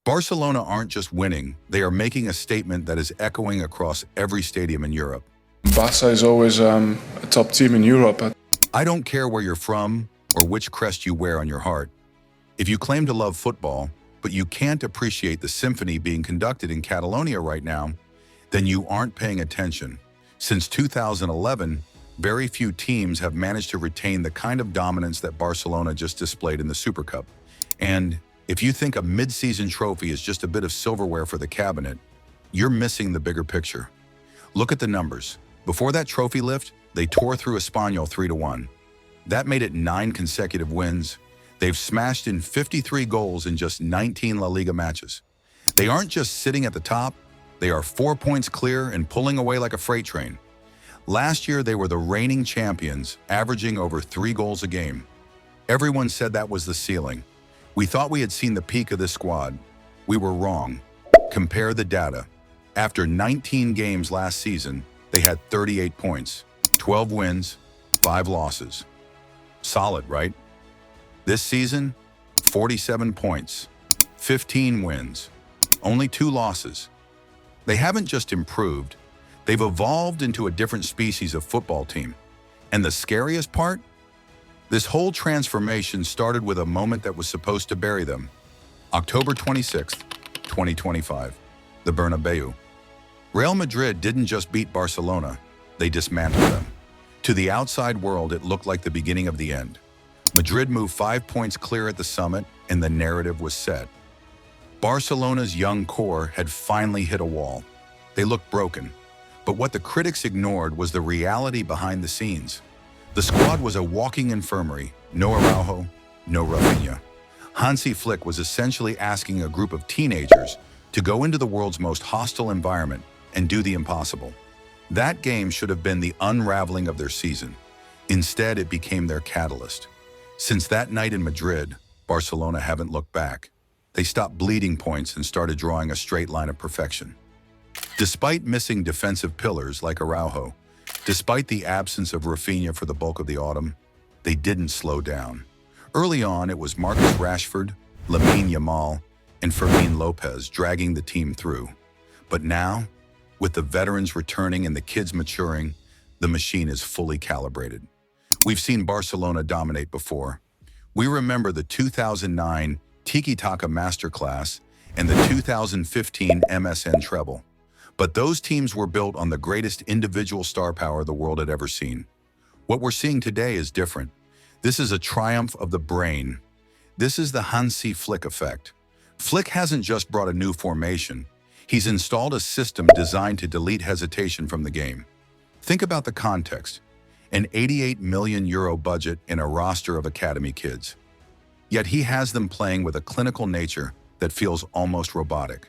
Barcelona aren't just winning, they are making a statement that is echoing across every stadium in Europe. Barca is always a top team in Europe. I don't care where you're from or which crest you wear on your heart. If you claim to love football, but you can't appreciate the symphony being conducted in Catalonia right now, then you aren't paying attention. Since 2011, very few teams have managed to retain the kind of dominance that Barcelona just displayed in the Super Cup. And if you think a mid-season trophy is just a bit of silverware for the cabinet, you're missing the bigger picture. Look at the numbers. Before that trophy lift, they tore through Espanyol 3-1. That made it 9 consecutive wins. They've smashed in 53 goals in just 19 La Liga matches. They aren't just sitting at the top, they are 4 points clear and pulling away like a freight train. Last year, they were the reigning champions, averaging over 3 goals a game. Everyone said that was the ceiling. We thought we had seen the peak of this squad. We were wrong. Compare the data. After 19 games last season, they had 38 points, 12 wins, 5 losses. Solid, right? This season, 47 points, 15 wins, only 2 losses. They haven't just improved, they've evolved into a different species of football team. And the scariest part? This whole transformation started with a moment that was supposed to bury them. October 26th, 2025, the Bernabéu. Real Madrid didn't just beat Barcelona, they dismantled them. To the outside world, it looked like the beginning of the end. Madrid moved 5 points clear at the summit, and the narrative was set. Barcelona's young core had finally hit a wall. They looked broken, but what the critics ignored was the reality behind the scenes. The squad was a walking infirmary, no Araujo, no Raphinha. Hansi Flick was essentially asking a group of teenagers to go into the world's most hostile environment and do the impossible. That game should have been the unraveling of their season. Instead, it became their catalyst. Since that night in Madrid, Barcelona haven't looked back. They stopped bleeding points and started drawing a straight line of perfection. Despite missing defensive pillars like Araujo, despite the absence of Raphinha for the bulk of the autumn, they didn't slow down. Early on, it was Marcus Rashford, Lamine Yamal, and Fermin Lopez dragging the team through. But now, with the veterans returning and the kids maturing, the machine is fully calibrated. We've seen Barcelona dominate before. We remember the 2009 Tiki-Taka Masterclass and the 2015 MSN treble. But those teams were built on the greatest individual star power the world had ever seen. What we're seeing today is different. This is a triumph of the brain. This is the Hansi Flick effect. Flick hasn't just brought a new formation. He's installed a system designed to delete hesitation from the game. Think about the context. An €88 million budget and a roster of academy kids. Yet he has them playing with a clinical nature that feels almost robotic.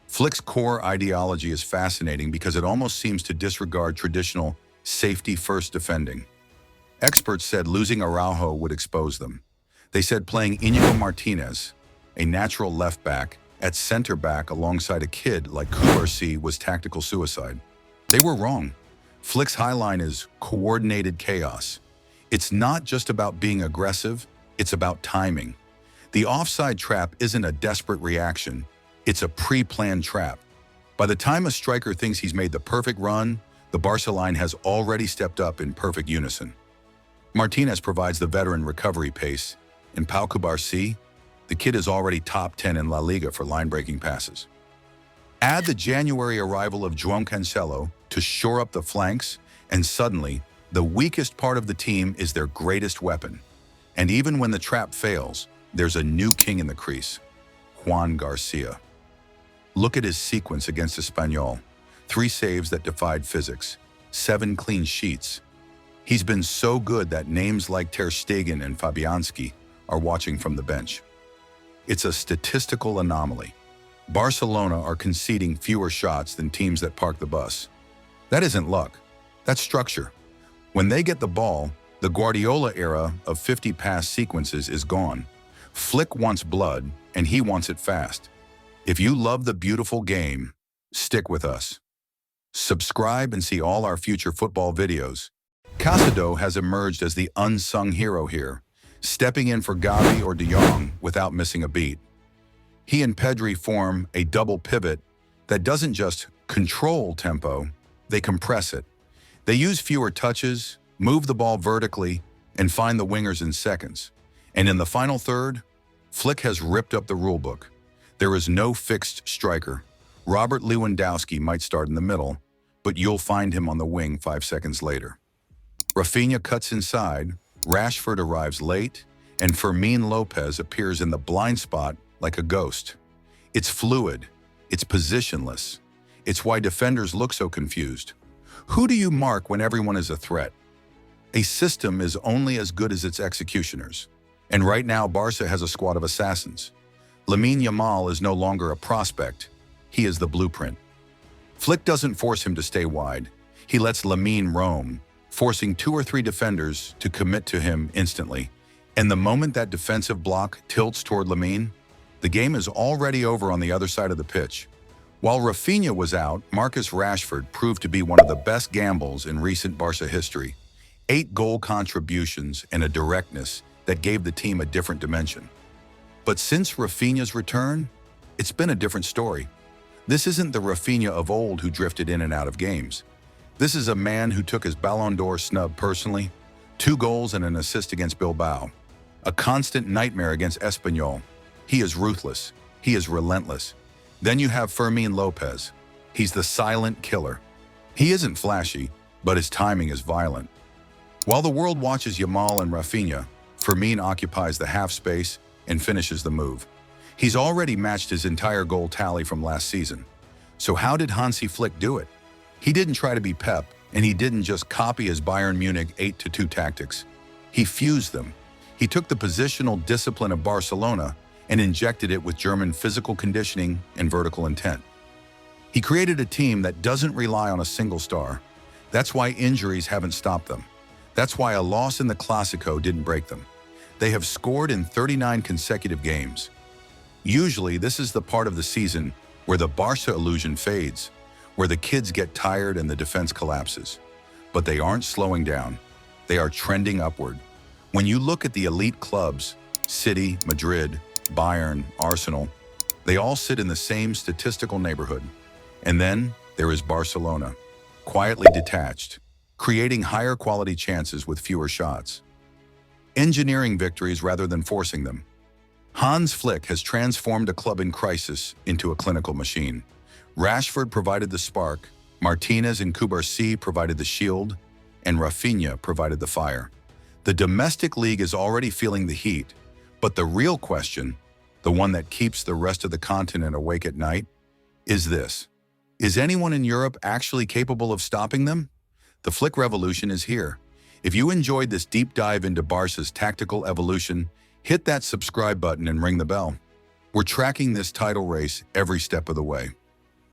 Flick's core ideology is fascinating because it almost seems to disregard traditional safety-first defending. Experts said losing Araujo would expose them. They said playing Íñigo Martínez, a natural left back, at center back alongside a kid like Kubarsi was tactical suicide. They were wrong. Flick's highline is coordinated chaos. It's not just about being aggressive, it's about timing. The offside trap isn't a desperate reaction, it's a pre-planned trap. By the time a striker thinks he's made the perfect run, the Barca line has already stepped up in perfect unison. Martinez provides the veteran recovery pace, and Pau Kubarsi, the kid is already top 10 in La Liga for line-breaking passes. Add the January arrival of João Cancelo to shore up the flanks, and suddenly, the weakest part of the team is their greatest weapon. And even when the trap fails, there's a new king in the crease, Juan Garcia. Look at his sequence against Espanyol. 3 saves that defied physics, 7 clean sheets. He's been so good that names like Ter Stegen and Fabianski are watching from the bench. It's a statistical anomaly. Barcelona are conceding fewer shots than teams that park the bus. That isn't luck, that's structure. When they get the ball, the Guardiola era of 50 pass sequences is gone. Flick wants blood, and he wants it fast. If you love the beautiful game, stick with us. Subscribe and see all our future football videos. Casado has emerged as the unsung hero here, stepping in for Gavi or De Jong without missing a beat. He and Pedri form a double pivot that doesn't just control tempo, they compress it. They use fewer touches, move the ball vertically, and find the wingers in seconds. And in the final third, Flick has ripped up the rulebook. There is no fixed striker. Robert Lewandowski might start in the middle, but you'll find him on the wing 5 seconds later. Raphinha cuts inside, Rashford arrives late, and Fermin Lopez appears in the blind spot like a ghost. It's fluid, it's positionless. It's why defenders look so confused. Who do you mark when everyone is a threat? A system is only as good as its executioners. And right now, Barca has a squad of assassins. Lamine Yamal is no longer a prospect. He is the blueprint. Flick doesn't force him to stay wide. He lets Lamine roam, forcing 2 or 3 defenders to commit to him instantly. And the moment that defensive block tilts toward Lamine, the game is already over on the other side of the pitch. While Raphinha was out, Marcus Rashford proved to be one of the best gambles in recent Barca history. 8 goal contributions and a directness that gave the team a different dimension. But since Raphinha's return, it's been a different story. This isn't the Raphinha of old who drifted in and out of games. This is a man who took his Ballon d'Or snub personally, 2 goals and an assist against Bilbao, a constant nightmare against Espanyol. He is ruthless. He is relentless. Then you have Fermin Lopez. He's the silent killer. He isn't flashy, but his timing is violent. While the world watches Yamal and Raphinha, Fermin occupies the half space and finishes the move. He's already matched his entire goal tally from last season. So how did Hansi Flick do it? He didn't try to be Pep, and he didn't just copy his Bayern Munich 8-2 tactics. He fused them. He took the positional discipline of Barcelona and injected it with German physical conditioning and vertical intent. He created a team that doesn't rely on a single star. That's why injuries haven't stopped them. That's why a loss in the Clásico didn't break them. They have scored in 39 consecutive games. Usually, this is the part of the season where the Barca illusion fades, where the kids get tired and the defense collapses. But they aren't slowing down. They are trending upward. When you look at the elite clubs, City, Madrid, Bayern, Arsenal, they all sit in the same statistical neighborhood. And then there is Barcelona, quietly detached, creating higher quality chances with fewer shots. Engineering victories rather than forcing them. Hans Flick has transformed a club in crisis into a clinical machine. Rashford provided the spark, Martinez and Cubarsí provided the shield, and Raphinha provided the fire. The domestic league is already feeling the heat, but the real question, the one that keeps the rest of the continent awake at night, is this. Is anyone in Europe actually capable of stopping them? The Flick revolution is here. If you enjoyed this deep dive into Barca's tactical evolution, hit that subscribe button and ring the bell. We're tracking this title race every step of the way.